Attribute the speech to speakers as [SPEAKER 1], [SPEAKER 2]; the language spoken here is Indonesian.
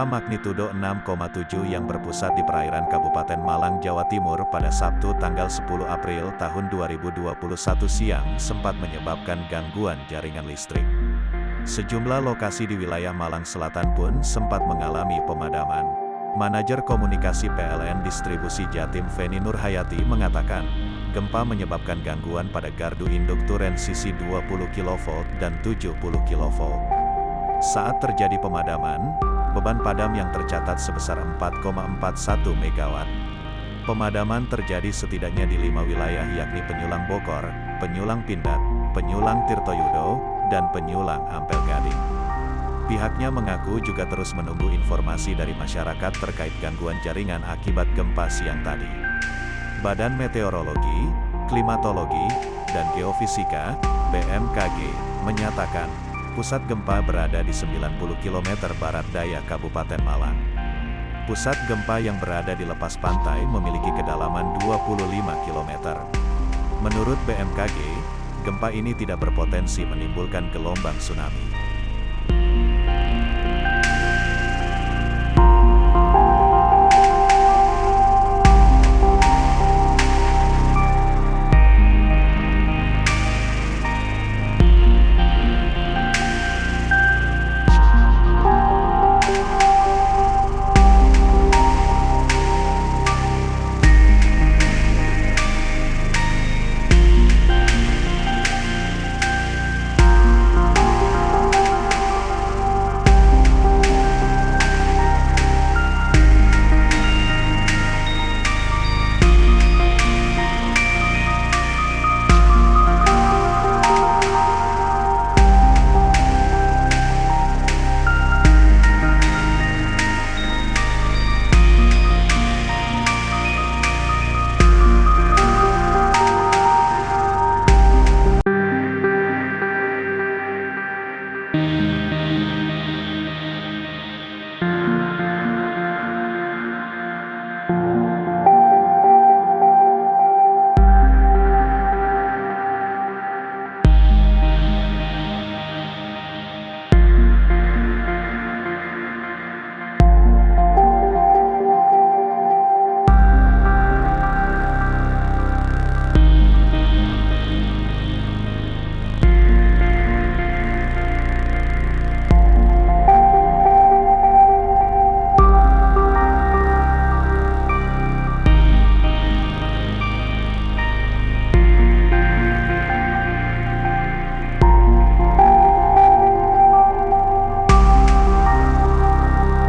[SPEAKER 1] Gempa magnitudo 6,7 yang berpusat di perairan Kabupaten Malang, Jawa Timur pada Sabtu tanggal 10 April tahun 2021 siang sempat menyebabkan gangguan jaringan listrik. Sejumlah lokasi di wilayah Malang Selatan pun sempat mengalami pemadaman. Manajer komunikasi PLN Distribusi Jatim Feni Nurhayati mengatakan, gempa menyebabkan gangguan pada gardu induk Turen sisi 20 kV dan 70 kV. Saat terjadi pemadaman, beban padam yang tercatat sebesar 4,41 MW. Pemadaman terjadi setidaknya di 5 wilayah yakni Penyulang Bokor, Penyulang Pindad, Penyulang Tirtoyudo, dan Penyulang Ampel Gading. Pihaknya mengaku juga terus menunggu informasi dari masyarakat terkait gangguan jaringan akibat gempa siang tadi. Badan Meteorologi, Klimatologi, dan Geofisika, BMKG, menyatakan, pusat gempa berada di 90 km barat daya Kabupaten Malang. Pusat gempa yang berada di lepas pantai memiliki kedalaman 25 km. Menurut BMKG, gempa ini tidak berpotensi menimbulkan gelombang tsunami.